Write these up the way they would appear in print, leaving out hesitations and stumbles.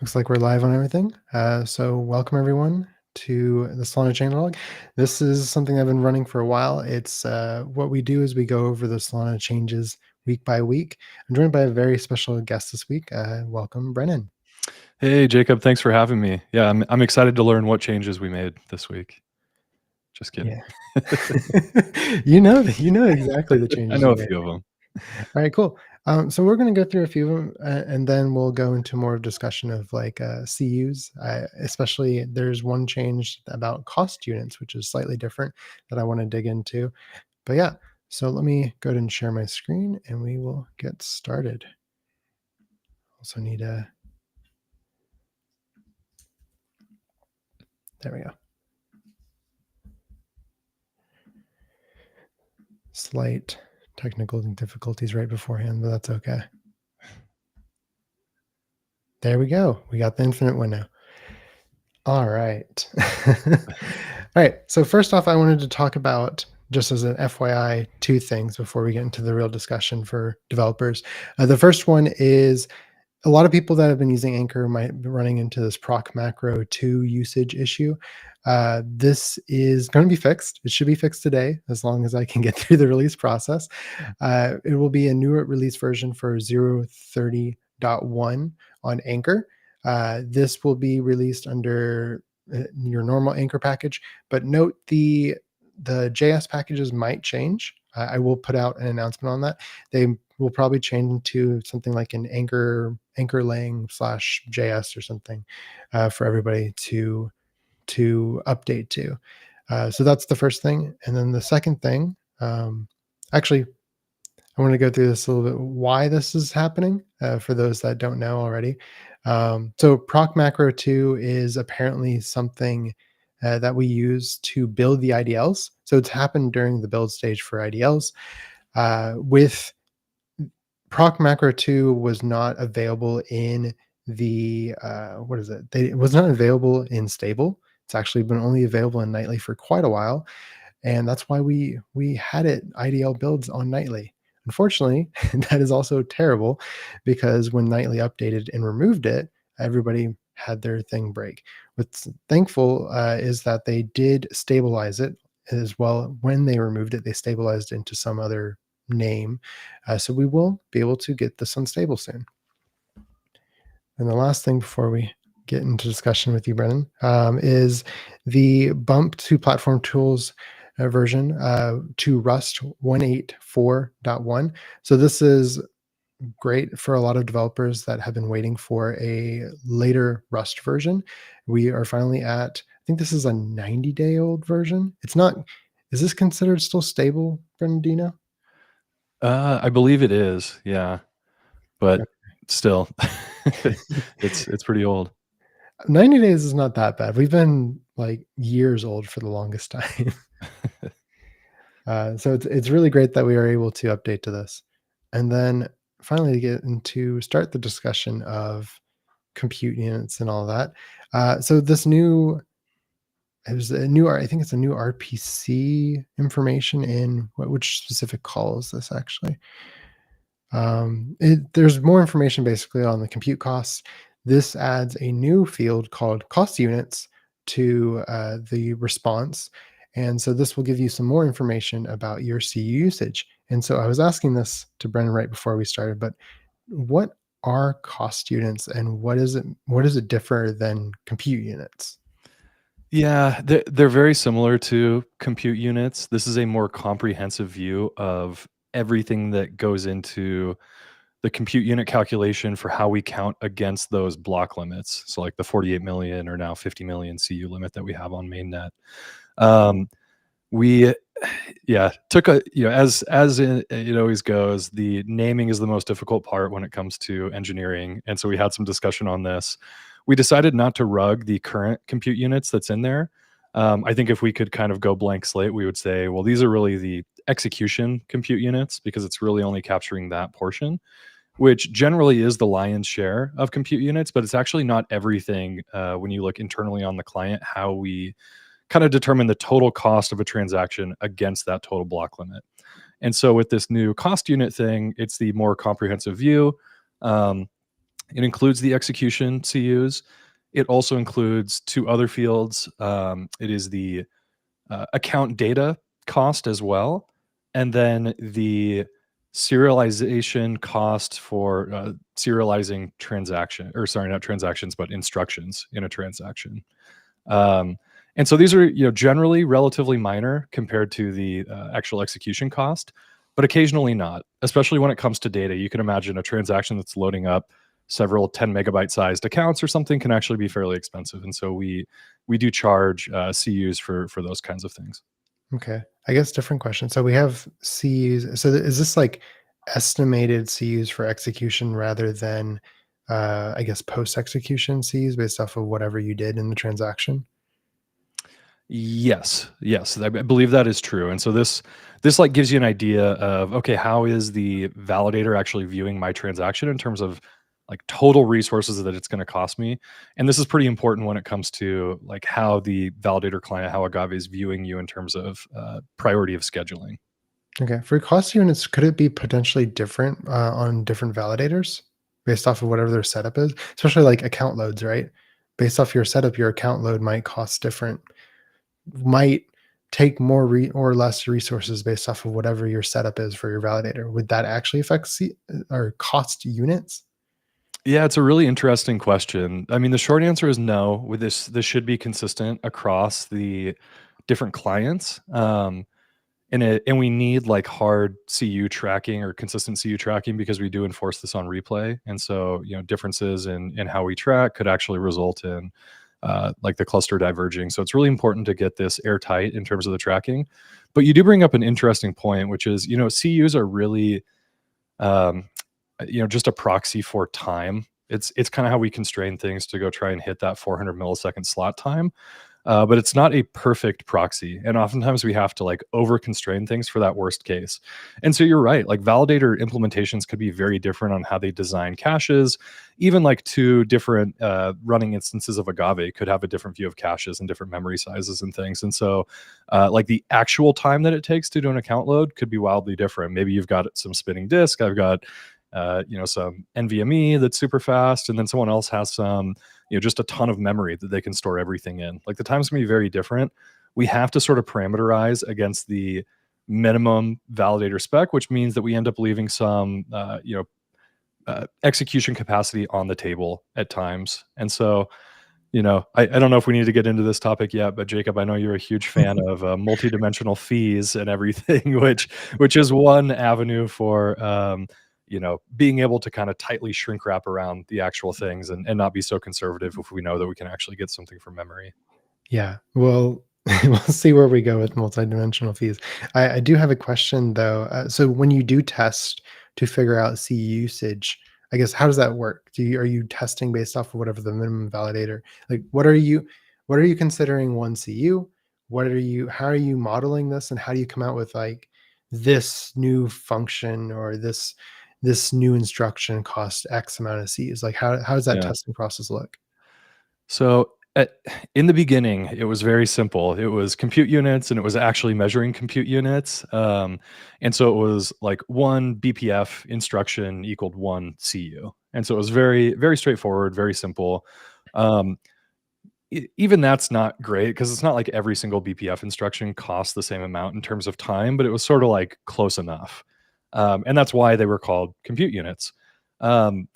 Looks like we're live on everything. So welcome everyone to the Solana Changelog. This is something I've been running for a while. It's what we do is we go over the Solana changes week by week. I'm joined by a very special guest this week. Welcome, Brennan. Hey, Jacob, thanks for having me. Yeah, I'm excited to learn what changes we made this week. Just kidding. Yeah, you know exactly the I changes know we a made. few of them. All right, cool. So we're going to go through a few of them, and then we'll go into more of discussion of like CUs. Especially, there's one change about cost units, which is slightly different that I want to dig into. But yeah, so let me go ahead and share my screen, and we will get started. Also need a. There we go. Slight technical difficulties right beforehand, but that's okay. There we go. We got the infinite window. All right. All right. So first off, I wanted to talk about, just as an FYI, two things before we get into the real discussion for developers. The first one is a lot of people that have been using Anchor might be running into this proc macro 2 usage issue. This is going to be fixed. It should be fixed today, as long as I can get through the release process. It will be a newer release version for 0.30.1 on Anchor. This will be released under your normal Anchor package, but note the JS packages might change. I will put out an announcement on that. They will probably change to something like an anchor lang / JS or something for everybody to update to. So that's the first thing, and then the second thing. Actually, I want to go through this a little bit, why this is happening for those that don't know already. So proc macro 2 is apparently something that we use to build the IDLs. So it's happened during the build stage for IDLs. With proc macro 2 was not available in the, what is it? It was not available in stable. It's actually been only available in nightly for quite a while, and that's why we had it IDL builds on nightly. Unfortunately, that is also terrible because when nightly updated and removed it, everybody had their thing break. What's thankful is that they did stabilize it as well. When they removed it, they stabilized it into some other name. So we will be able to get this unstable soon. And the last thing before we get into discussion with you, Brennan, is the bump to platform tools version to Rust 184.1. So this is great for a lot of developers that have been waiting for a later Rust version. We are finally at, I think this is a 90-day-old version. It's not, is this considered still stable, Brendan, do you know? I believe it is, yeah, but still, it's pretty old. 90 days is not that bad. We've been like years old for the longest time. So it's really great that we are able to update to this. And then finally to get into start the discussion of compute units and all that. So this new, it was a new, I think it's a new RPC information in which specific call is this actually? There's more information basically on the compute costs. This adds a new field called cost units to the response. And so this will give you some more information about your CU usage. And so I was asking this to Brennan right before we started, but what are cost units and what does it differ than compute units? Yeah, they're very similar to compute units. This is a more comprehensive view of everything that goes into the compute unit calculation for how we count against those block limits. So like the 48 million or now 50 million CU limit that we have on mainnet. We took a, as it always goes, the naming is the most difficult part when it comes to engineering, and so we had some discussion on this. We decided not to rug the current compute units that's in there. I think if we could kind of go blank slate, we would say, well, these are really the execution compute units because it's really only capturing that portion, which generally is the lion's share of compute units, but it's actually not everything. When you look internally on the client, how we kind of determine the total cost of a transaction against that total block limit. And so with this new cost unit thing, it's the more comprehensive view. It includes the execution CUs. It also includes two other fields. It is the account data cost as well, and then the serialization cost for serializing transaction, or sorry, not transactions, but instructions in a transaction. Um, and so these are, generally relatively minor compared to the actual execution cost, but occasionally not, especially when it comes to data. You can imagine a transaction that's loading up several 10 megabyte sized accounts or something can actually be fairly expensive. And so we do charge CUs for those kinds of things. Okay. I guess different question. So we have CUs. So is this like estimated CUs for execution rather than, I guess, post execution CUs based off of whatever you did in the transaction? Yes, yes, I believe that is true. And so this like gives you an idea of, okay, how is the validator actually viewing my transaction in terms of like total resources that it's going to cost me. And this is pretty important when it comes to like how the validator client, how Agave is viewing you in terms of priority of scheduling. Okay. For cost units, could it be potentially different on different validators based off of whatever their setup is? Especially like account loads, right? Based off your setup, your account load might cost different, might take more or less resources based off of whatever your setup is for your validator. Would that actually affect or cost units? Yeah, it's a really interesting question. I mean, the short answer is no. With this should be consistent across the different clients. And we need like hard CU tracking or consistent CU tracking because we do enforce this on replay. And so, differences in how we track could actually result in like the cluster diverging. So it's really important to get this airtight in terms of the tracking. But you do bring up an interesting point, which is, CUs are really um, just a proxy for time. It's kind of how we constrain things to go try and hit that 400 millisecond slot time. But it's not a perfect proxy, and oftentimes we have to like over constrain things for that worst case. And so you're right, like validator implementations could be very different on how they design caches. Even like two different running instances of Agave could have a different view of caches and different memory sizes and things. And so like the actual time that it takes to do an account load could be wildly different. Maybe you've got some spinning disk, I've got some NVMe that's super fast, and then someone else has some, just a ton of memory that they can store everything in. Like the time's gonna be very different. We have to sort of parameterize against the minimum validator spec, which means that we end up leaving some, execution capacity on the table at times. And so, I don't know if we need to get into this topic yet, but Jacob, I know you're a huge fan of multidimensional fees and everything, which is one avenue for being able to kind of tightly shrink wrap around the actual things and not be so conservative if we know that we can actually get something from memory. Yeah. Well, we'll see where we go with multidimensional fees. I do have a question though. So when you do test to figure out C usage, I guess how does that work? Are you testing based off of whatever the minimum validator? Like what are you considering one CU? How are you modeling this, and how do you come out with like this new function or this new instruction cost X amount of C's? Like how does that Yeah. testing process look? So in the beginning, it was very simple. It was compute units, and it was actually measuring compute units. And so it was like one BPF instruction equaled one CU. And so it was very, very straightforward, very simple. Um, Even that's not great because it's not like every single BPF instruction costs the same amount in terms of time, but it was sort of like close enough. And that's why they were called compute units. Um,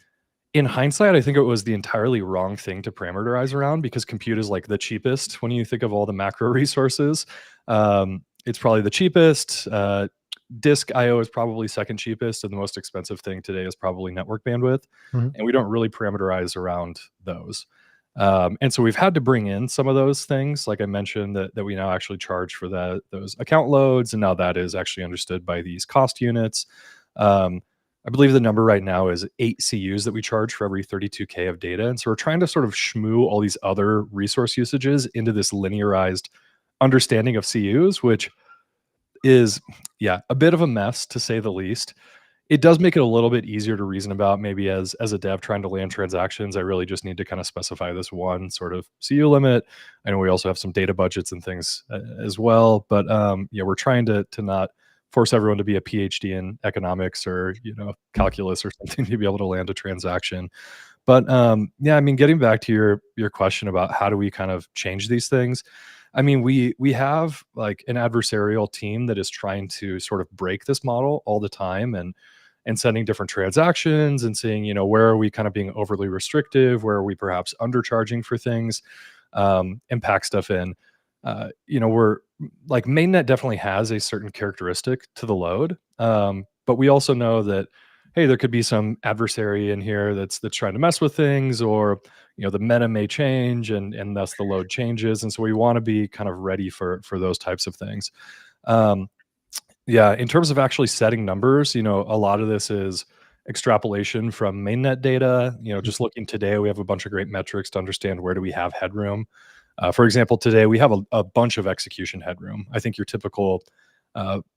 in hindsight, I think it was the entirely wrong thing to parameterize around because compute is like the cheapest when you think of all the macro resources. It's probably the cheapest. Disk IO is probably second cheapest, and the most expensive thing today is probably network bandwidth. Mhm. And we don't really parameterize around those. And so we've had to bring in some of those things, like I mentioned, that we now actually charge for those account loads, and now that is actually understood by these cost units. Um, I believe the number right now is 8 CUs that we charge for every 32K of data. And so we're trying to sort of schmoo all these other resource usages into this linearized understanding of CUs, which is, yeah, a bit of a mess to say the least. It does make it a little bit easier to reason about. Maybe as a dev trying to land transactions, I really just need to kind of specify this one sort of CU limit. I know we also have some data budgets and things as well, but yeah, we're trying to not force everyone to be a PhD in economics or calculus or something to be able to land a transaction. But yeah, I mean, getting back to your question about how do we kind of change these things, I mean, we have like an adversarial team that is trying to sort of break this model all the time, and sending different transactions and seeing, where are we kind of being overly restrictive, where are we perhaps undercharging for things, and pack stuff in. We're like mainnet definitely has a certain characteristic to the load, but we also know that hey, there could be some adversary in here that's trying to mess with things, or the meta may change, and thus the load changes, and so we want to be kind of ready for those types of things. Um, yeah, in terms of actually setting numbers, a lot of this is extrapolation from mainnet data. Just looking today, we have a bunch of great metrics to understand where do we have headroom. For example, today we have a bunch of execution headroom. I think your typical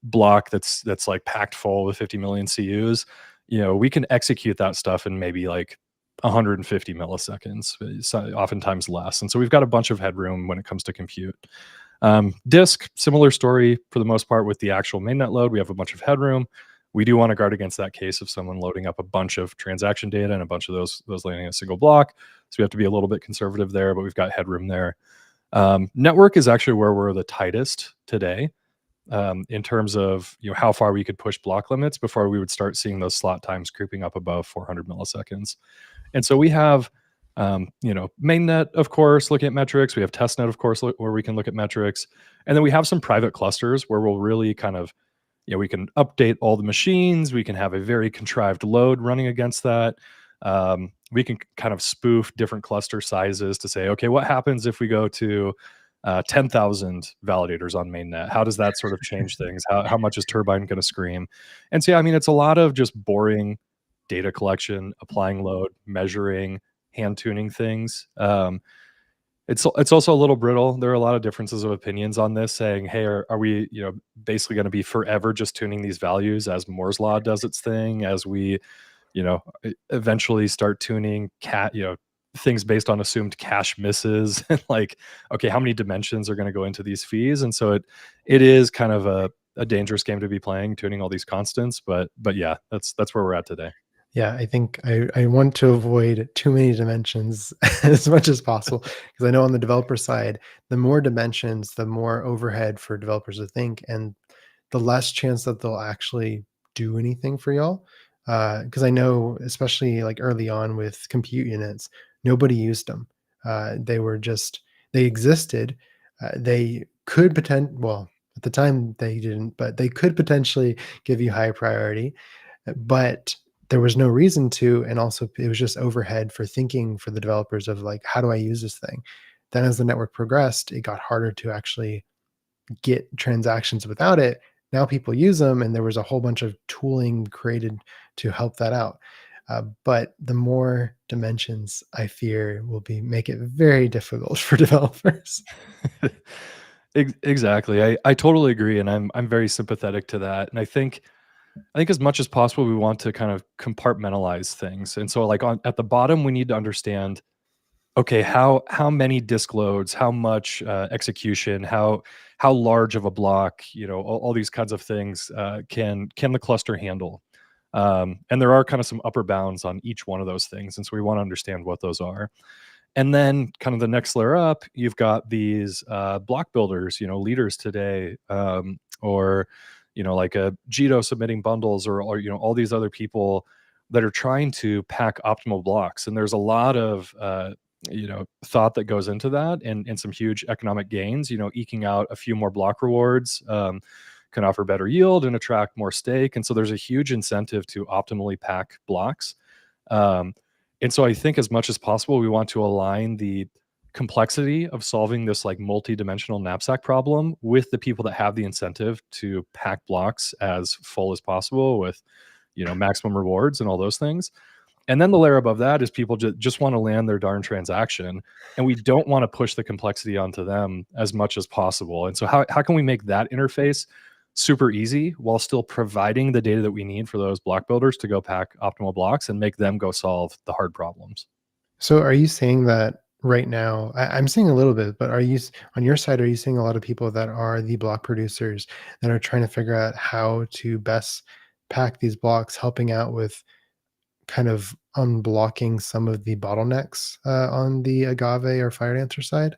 block that's like packed full with 50 million CUs, we can execute that stuff in maybe like 150 milliseconds, so oftentimes less. And so we've got a bunch of headroom when it comes to compute. Disk, similar story for the most part with the actual mainnet load. We have a bunch of headroom. We do want to guard against that case of someone loading up a bunch of transaction data and a bunch of those landing in a single block. So we have to be a little bit conservative there, but we've got headroom there. Network is actually where we're the tightest today, in terms of how far we could push block limits before we would start seeing those slot times creeping up above 400 milliseconds. And so we have mainnet, of course, looking at metrics. We have testnet, of course, where we can look at metrics. And then we have some private clusters where we'll really kind of, we can update all the machines. We can have a very contrived load running against that. We can kind of spoof different cluster sizes to say, okay, what happens if we go to 10,000 validators on mainnet? How does that sort of change things? How much is Turbine going to scream? And so, yeah, I mean, it's a lot of just boring data collection, applying load, measuring, hand tuning things. It's also a little brittle. There are a lot of differences of opinions on this, saying, "Hey, are we basically going to be forever just tuning these values as Moore's law does its thing? As we eventually start tuning things based on assumed cache misses, and like, okay, how many dimensions are going to go into these fees?" And so it is kind of a dangerous game to be playing, tuning all these constants. But yeah, that's where we're at today. Yeah, I think I want to avoid too many dimensions as much as possible, because I know on the developer side, the more dimensions, the more overhead for developers to think, and the less chance that they'll actually do anything for y'all. Because I know, especially like early on with compute units, nobody used them. They were just they existed. They could well, at the time they didn't, but they could potentially give you high priority, but there was no reason to, and also it was just overhead for thinking for the developers of like, how do I use this thing? Then as the network progressed, it got harder to actually get transactions without it. Now people use them, and there was a whole bunch of tooling created to help that out. But the more dimensions, I fear, will be make it very difficult for developers. Exactly. I totally agree, and I'm very sympathetic to that. And I think as much as possible, we want to kind of compartmentalize things. And so, like, on at the bottom, we need to understand, okay, how many disk loads, how much execution, how large of a block, all these kinds of things can the cluster handle. And there are kind of some upper bounds on each one of those things, and so we want to understand what those are. And then, kind of the next layer up, you've got these block builders, leaders today, or like a Jito submitting bundles, or all these other people that are trying to pack optimal blocks. And there's a lot of thought that goes into that, and some huge economic gains. Eking out a few more block rewards can offer better yield and attract more stake. And so there's a huge incentive to optimally pack blocks. Um, and so I think as much as possible, we want to align the complexity of solving this like multi-dimensional knapsack problem with the people that have the incentive to pack blocks as full as possible with, maximum rewards and all those things. And then the layer above that is people just want to land their darn transaction. And we don't want to push the complexity onto them as much as possible. And so how can we make that interface super easy while still providing the data that we need for those block builders to go pack optimal blocks and make them go solve the hard problems? So are you saying that right now? I'm seeing a little bit, but on your side, are you seeing a lot of people that are the block producers that are trying to figure out how to best pack these blocks, helping out with kind of unblocking some of the bottlenecks on the agave or fire dancer side?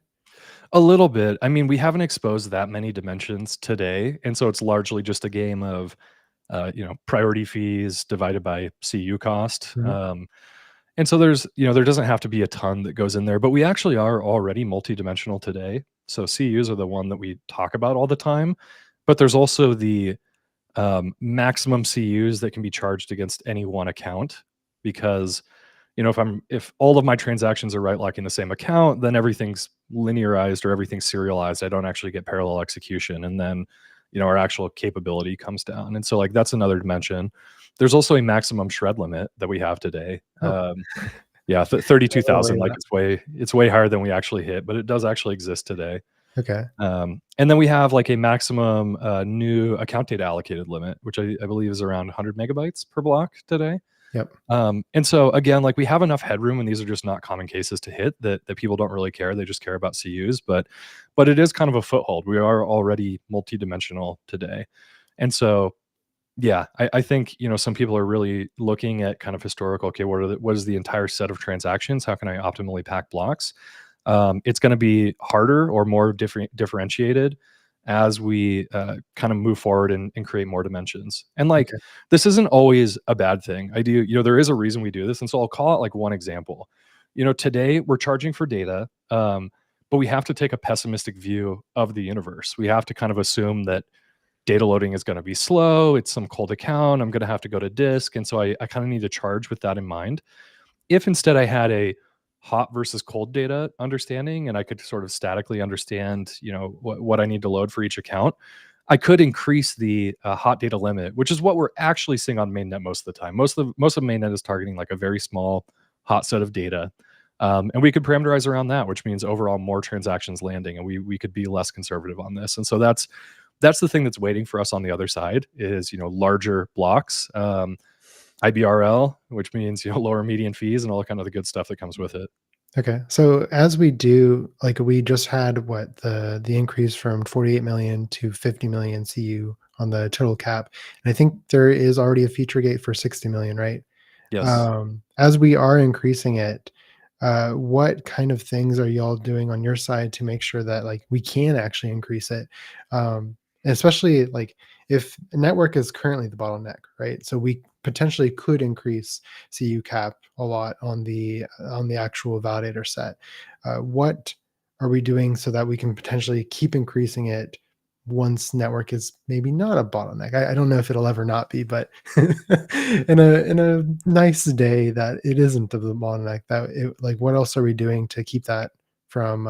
A little bit. I mean, we haven't exposed that many dimensions today, and so it's largely just a game of, priority fees divided by CU cost. Mhm. And so there doesn't have to be a ton that goes in there, but we actually are already multidimensional today. So CUs are the one that we talk about all the time, but there's also the maximum CUs that can be charged against any one account because if all of my transactions are right locking the same account, then everything's linearized or everything's serialized. I don't actually get parallel execution, and then our actual capability comes down. And so like that's another dimension. There's also a maximum shred limit that we have today. Oh, Yeah, I'm aware 32,000. of Like that. it's way higher than we actually hit, but it does actually exist today. Okay. And then we have like a maximum new account data allocated limit, which I believe is around 100 megabytes per block today. Yep. And so again, like we have enough headroom, and these are just not common cases to hit that people don't really care. They just care about CUs, but it is kind of a foothold. We are already multidimensional today, and so yeah, I think some people are really looking at kind of historical. Okay, what is the entire set of transactions? How can I optimally pack blocks? It's going to be harder or more differentiated as we kind of move forward and create more dimensions. And like, Okay. this isn't always a bad thing. There is a reason we do this. And so I'll call it like one example. Today we're charging for data, but we have to take a pessimistic view of the universe. We have to kind of assume that data loading is going to be slow. It's some cold account. I'm going to have to go to disk. And so I kind of need to charge with that in mind. If instead I had a hot versus cold data understanding and I could sort of statically understand, what I need to load for each account, I could increase the hot data limit, which is what we're actually seeing on mainnet most of the time. Most of mainnet is targeting like a very small hot set of data. And we could parameterize around that, which means overall more transactions landing, and we could be less conservative on this. And so that's the thing that's waiting for us on the other side is larger blocks. IBRL, which means lower median fees and all kind of the good stuff that comes with it. Okay. So as we do, like we just had what the increase from 48 million to 50 million CU on the total cap. And I think there is already a feature gate for 60 million, right? Yes. As we are increasing it, what kind of things are y'all doing on your side to make sure that like we can actually increase it? Especially like if network is currently the bottleneck, right? So we potentially could increase CU cap a lot on the actual validator set. What are we doing so that we can potentially keep increasing it once network is maybe not a bottleneck? I don't know if it'll ever not be, but in a nice day that it isn't the bottleneck, like what else are we doing to keep that from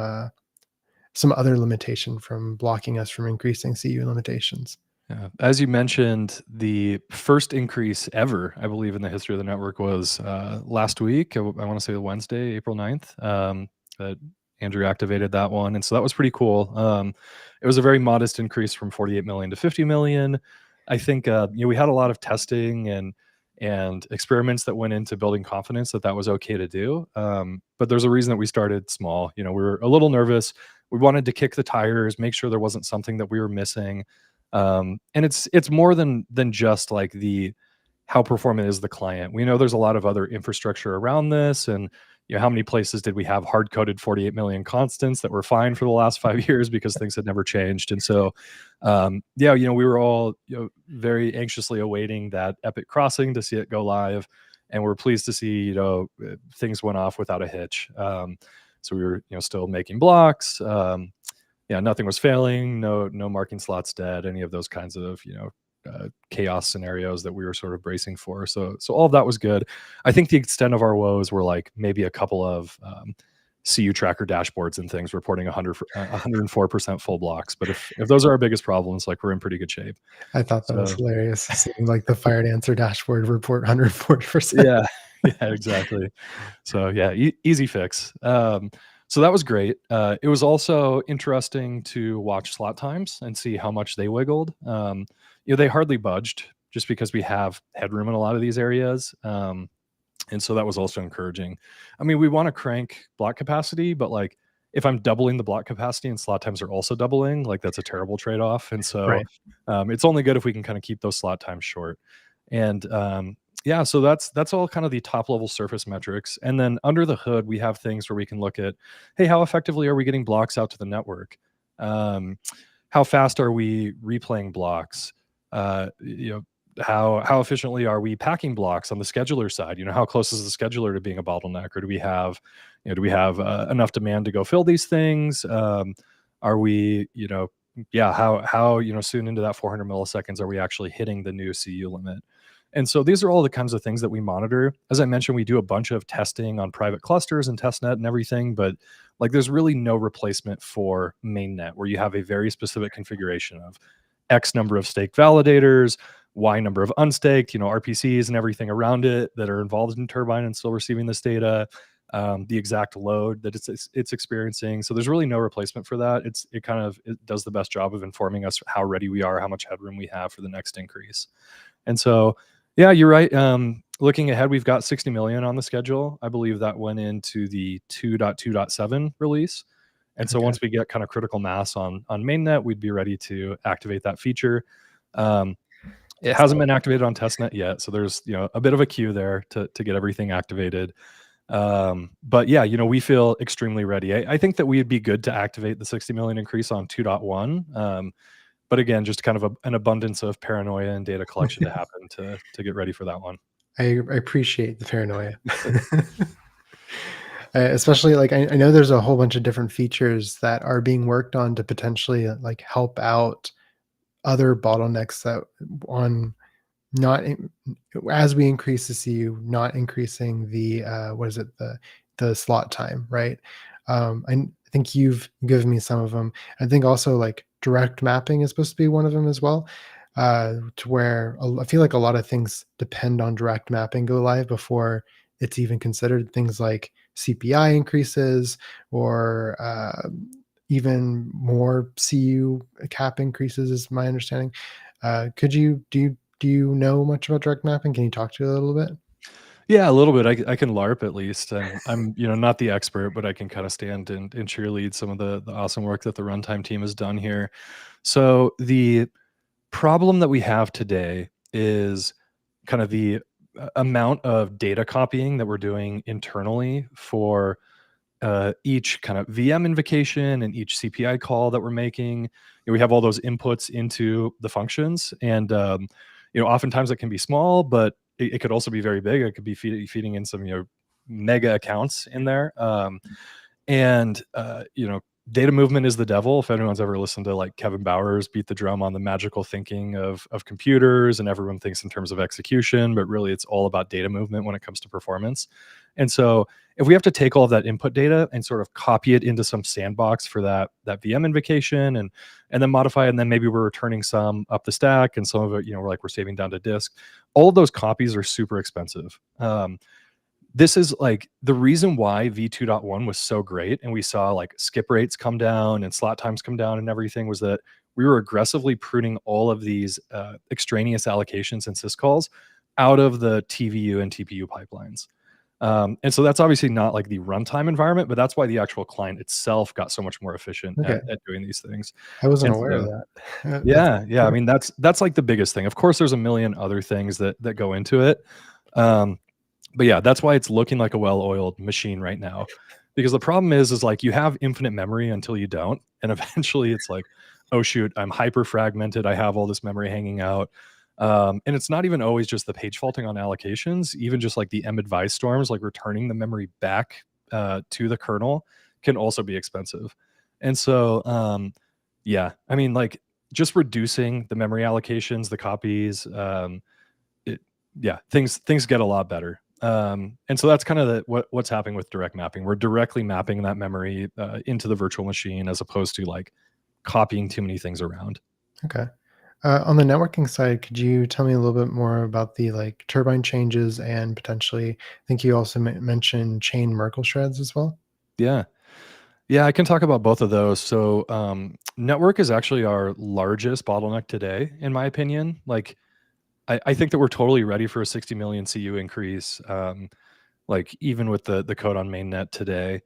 some other limitation from blocking us from increasing CU limitations? Yeah. As you mentioned, the first increase ever, I believe, in the history of the network was last week. I want to say Wednesday, April 9th, that Andrew activated that one. And so that was pretty cool. It was a very modest increase from 48 million to 50 million. I think we had a lot of testing and experiments that went into building confidence that was okay to do. But there's a reason that we started small. We were a little nervous. We wanted to kick the tires, make sure there wasn't something that we were missing. And it's more than just like the how performant is the client. We know there's a lot of other infrastructure around this, and how many places did we have hard coded 48 million constants that were fine for the last 5 years because things had never changed. And so yeah, we were all very anxiously awaiting that epic crossing to see it go live, and we're pleased to see things went off without a hitch. So we were still making blocks. Yeah, nothing was failing, no marking slots dead, any of those kinds of chaos scenarios that we were sort of bracing for. So all of that was good. I think the extent of our woes were like maybe a couple of CU tracker dashboards and things reporting 104% full blocks. But if those are our biggest problems, like we're in pretty good shape. I thought that was So hilarious, seeing like the Fire Dancer dashboard report 140%. yeah, yeah, exactly. So yeah, easy fix. So that was great. It was also interesting to watch slot times and see how much they wiggled. They hardly budged just because we have headroom in a lot of these areas. And so that was also encouraging. I mean, we want to crank block capacity, but like if I'm doubling the block capacity and slot times are also doubling, like that's a terrible trade-off. And so Right. it's only good if we can kind of keep those slot times short. And Yeah, so that's all kind of the top level surface metrics. And then under the hood, we have things where we can look at, hey, how effectively are we getting blocks out to the network? Um, how fast are we replaying blocks? You know, how efficiently are we packing blocks on the scheduler side? You know, how close is the scheduler to being a bottleneck, or do we have, do we have enough demand to go fill these things? Are we, yeah, how soon into that 400 milliseconds are we actually hitting the new CU limit? And so these are all the kinds of things that we monitor. As I mentioned, we do a bunch of testing on private clusters and testnet and everything, but like there's really no replacement for mainnet, where you have a very specific configuration of X number of staked validators, Y number of unstaked, RPCs and everything around it that are involved in Turbine and still receiving this data, the exact load that it's experiencing. So there's really no replacement for that. It does the best job of informing us how ready we are, how much headroom we have for the next increase. And so, yeah, you're right. Looking ahead, we've got 60 million on the schedule. I believe that went into the 2.2.7 release. And so Okay. once we get kind of critical mass on mainnet, we'd be ready to activate that feature. It hasn't been activated on testnet yet, so there's a bit of a queue there to get everything activated. But yeah, we feel extremely ready. I think that we'd be good to activate the 60 million increase on 2.1. But again, just kind of an abundance of paranoia and data collection to happen to get ready for that one. I appreciate the paranoia. Especially like I know there's a whole bunch of different features that are being worked on to potentially like help out other bottlenecks that on not in, as we increase the CU, not increasing the what is it, the slot time, right? I think you've given me some of them. I think also like direct mapping is supposed to be one of them as well. To where I feel like a lot of things depend on direct mapping go live before it's even considered. Things like CPI increases or even more CU cap increases, is my understanding. Could you do you know much about direct mapping? Can you talk to it a little bit? Yeah, a little bit. I can LARP at least. I'm not the expert, but I can kind of stand and cheerlead some of the awesome work that the runtime team has done here. So the problem that we have today is kind of the amount of data copying that we're doing internally for each kind of VM invocation and each CPI call that we're making. We have all those inputs into the functions, and oftentimes it can be small, but it could also be very big. It could be feeding in some mega accounts in there. And data movement is the devil. If anyone's ever listened to like Kevin Bowers beat the drum on the magical thinking of computers, and everyone thinks in terms of execution, but really it's all about data movement when it comes to performance. And so if we have to take all of that input data and sort of copy it into some sandbox for that VM invocation, and then modify it, and then maybe we're returning some up the stack, and some of it we're saving down to disk, all of those copies are super expensive. This is like the reason why v2.1 was so great, and we saw like skip rates come down and slot times come down and everything, was that we were aggressively pruning all of these extraneous allocations and syscalls out of the TVU and TPU pipelines. And so that's obviously not like the runtime environment, but that's why the actual client itself got so much more efficient Okay, at doing these things. I wasn't And aware of so that. That's yeah, I mean that's like the biggest thing. Of course there's a million other things that go into it. um, but yeah, that's why it's looking like a well-oiled machine right now. Because the problem is like you have infinite memory until you don't, and eventually it's like, oh shoot, I'm hyper fragmented. I have all this memory hanging out. And it's not even always just the page faulting on allocations. Even just like the M-advice storms, like returning the memory back to the kernel, can also be expensive. And so, yeah, I mean, like just reducing the memory allocations, the copies, it, yeah, things get a lot better. And so that's kind of what's happening with direct mapping. We're directly mapping that memory into the virtual machine, as opposed to like copying too many things around. okay. On the networking side, could you tell me a little bit more about the like turbine changes and potentially? I think you also mentioned chain Merkle shreds as well. Yeah. Yeah, I can talk about both of those. So, network is actually our largest bottleneck today, in my opinion. Like, I think that we're totally ready for a 60 million CU increase, like even with the code on mainnet today.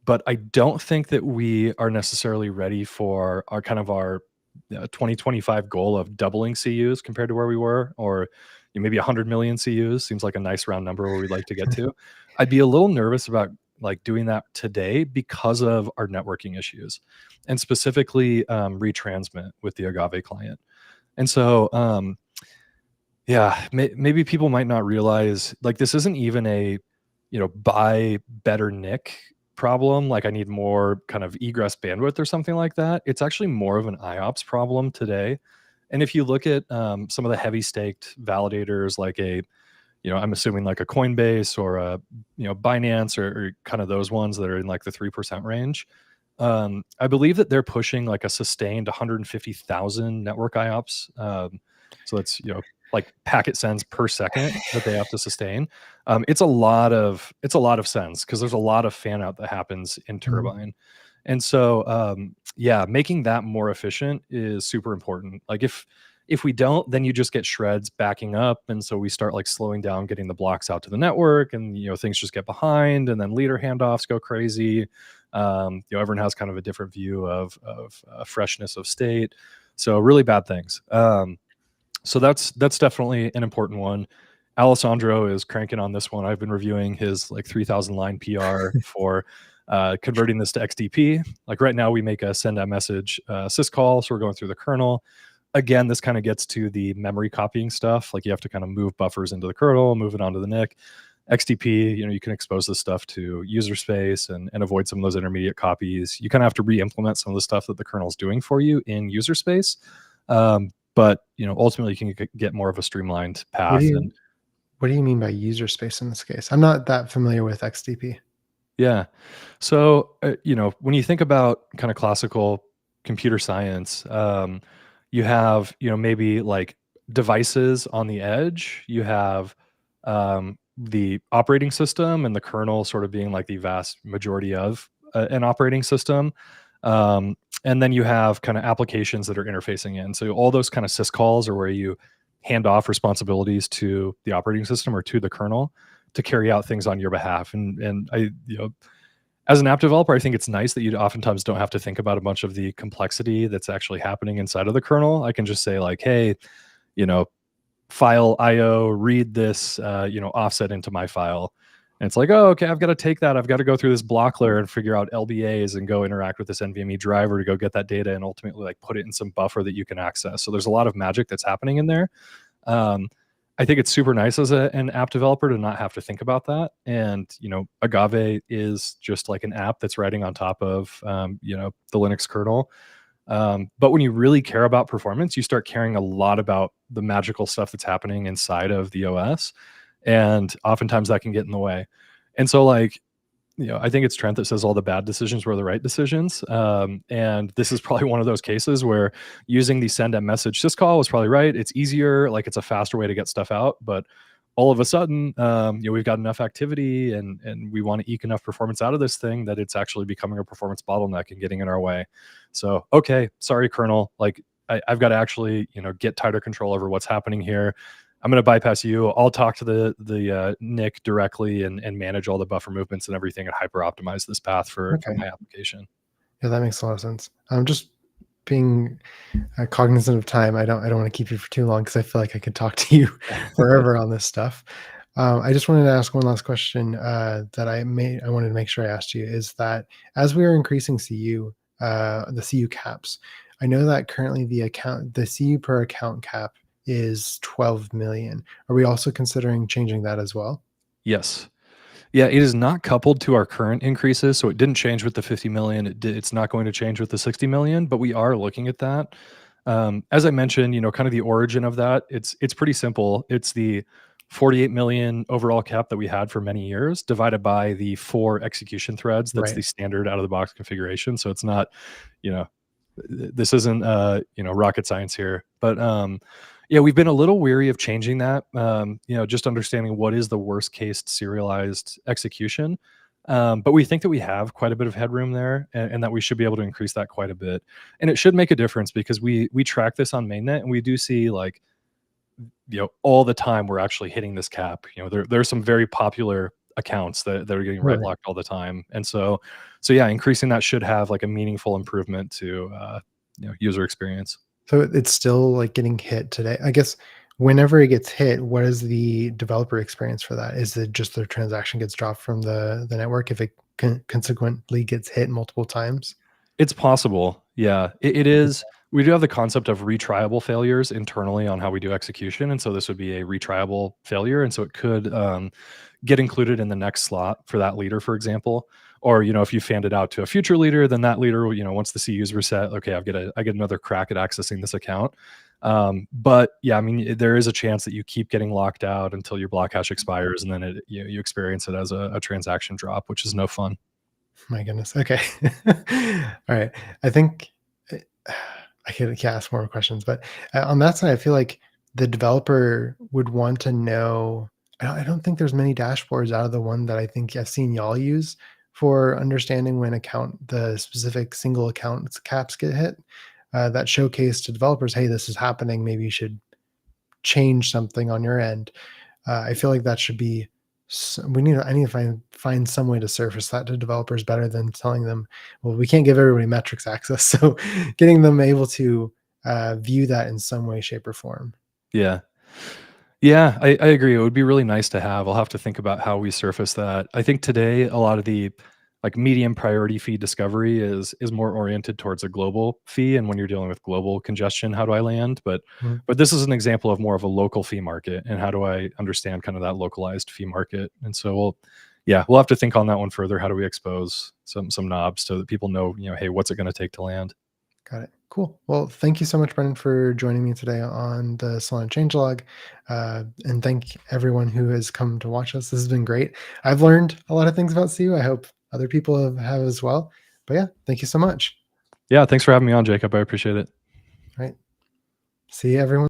But I don't think that we are necessarily ready for our 2025 goal of doubling CUs compared to where we were, or maybe 100 million CUs seems like a nice round number where we'd like to get to. I'd be a little nervous about like doing that today because of our networking issues, and specifically retransmit with the Agave client. And so yeah, maybe people might not realize like this isn't even a, buy better NIC problem. Like I need more kind of egress bandwidth or something like that. It's actually more of an IOPS problem today. And if you look at some of the heavy staked validators, like I'm assuming like a Coinbase or a, Binance or kind of those ones that are in like the 3% range. I believe that they're pushing like a sustained 150,000 network IOPS. So it's, like packet sends per second that they have to sustain. It's a lot of sense because there's a lot of fan out that happens in Mhm. Turbine. And so yeah, making that more efficient is super important. Like if we don't, then you just get shreds backing up, and so we start like slowing down getting the blocks out to the network, and things just get behind, and then leader handoffs go crazy. Everyone has kind of a different view of freshness of state, so really bad things. So that's definitely an important one. Alessandro is cranking on this one. I've been reviewing his like 3,000 line PR for converting this to XDP. Like right now, we make a send that message syscall, so we're going through the kernel. Again, this kind of gets to the memory copying stuff. Like you have to kind of move buffers into the kernel, move it onto the NIC. XDP, you can expose this stuff to user space and avoid some of those intermediate copies. You kind of have to re-implement some of the stuff that the kernel's doing for you in user space. But ultimately you can get more of a streamlined What do path. you And what do you mean by user space in this case? I'm not that familiar with XDP. yeah, so when you think about kind of classical computer science, you have maybe like devices on the edge. You have the operating system and the kernel sort of being like the vast majority of an operating system. And then you have kind of applications that are interfacing in. So all those kind of syscalls are where you hand off responsibilities to the operating system or to the kernel to carry out things on your behalf. And I, as an app developer, I think it's nice that you oftentimes don't have to think about a bunch of the complexity that's actually happening inside of the kernel. I can just say like, hey, you know, file IO, read this, offset into my file. And it's like, oh, okay, I've got to take that. I've got to go through this block layer and figure out LBAs and go interact with this NVMe driver to go get that data and ultimately like put it in some buffer that you can access. So there's a lot of magic that's happening in there. Um, I think it's super nice as an app developer to not have to think about that. And, Agave is just like an app that's riding on top of, the Linux kernel. But when you really care about performance, you start caring a lot about the magical stuff that's happening inside of the OS. And oftentimes that can get in the way. And so, like, I think it's Trent that says all the bad decisions were the right decisions. And this is probably one of those cases where using the send and message syscall was probably right. It's easier, like it's a faster way to get stuff out. But all of a sudden, we've got enough activity and we want to eke enough performance out of this thing that it's actually becoming a performance bottleneck and getting in our way. So, okay, sorry, kernel. Like I've got to actually, get tighter control over what's happening here. I'm going to bypass you. I'll talk to the NIC directly and manage all the buffer movements and everything and hyper optimize this path for Okay. my application. Yeah, that makes a lot of sense. I'm just being cognizant of time. I don't want to keep you for too long because I feel like I could talk to you forever on this stuff. I just wanted to ask one last question that I wanted to make sure I asked you is that as we are increasing the CU caps, I know that currently the CU per account cap is 12 million. Are we also considering changing that as well? Yes. Yeah, it is not coupled to our current increases, so it didn't change with the 50 million. It's not going to change with the 60 million, but we are looking at that. As I mentioned, kind of the origin of that, it's pretty simple. It's the 48 million overall cap that we had for many years divided by the 4 execution threads. That's Right. the standard out of the box configuration. So it's not, you know, this isn't rocket science here, but yeah, we've been a little weary of changing that. Just understanding what is the worst case serialized execution. But we think that we have quite a bit of headroom there, and that we should be able to increase that quite a bit. And it should make a difference because we track this on mainnet, and we do see like all the time we're actually hitting this cap. There's some very popular accounts that are getting right Right. locked all the time, and so yeah, increasing that should have like a meaningful improvement to user experience. So it's still like getting hit today. I guess whenever it gets hit, what is the developer experience for that? Is it just the transaction gets dropped from the network if it consequently gets hit multiple times? It's possible. Yeah, it is. We do have the concept of retriable failures internally on how we do execution, and so this would be a retriable failure, and so it could get included in the next slot for that leader, for example. Or if you fanned it out to a future leader, then that leader, once the CUs reset, okay, I get another crack at accessing this account. But yeah, I mean, there is a chance that you keep getting locked out until your block hash expires, and then you experience it as a transaction drop, which is no fun. My goodness. Okay. All right. I think uh, I can ask more questions, but on that side, I feel like the developer would want to know. I don't think there's many dashboards out of the one that I think I've seen y'all use for understanding when the specific single accounts caps get hit. That showcase to developers, hey, this is happening. Maybe you should change something on your end. I feel like that should be. I need to find some way to surface that to developers better than telling them, well, we can't give everybody metrics access. So, getting them able to view that in some way, shape, or form. Yeah. Yeah, I agree. It would be really nice to have. I'll have to think about how we surface that. I think today a lot of the like medium priority fee discovery is more oriented towards a global fee, and when you're dealing with global congestion, how do I land? Mhm. But this is an example of more of a local fee market, and how do I understand kind of that localized fee market? And so we'll have to think on that one further. How do we expose some knobs so that people know, hey, what's it going to take to land? Got it. Cool. Well, thank you so much, Brendan, for joining me today on the Solana Changelog. And thank everyone who has come to watch us. This has been great. I've learned a lot of things about CU. I hope other people have as well. But yeah, thank you so much. Yeah, thanks for having me on, Jacob. I appreciate it. All right. See you, everyone.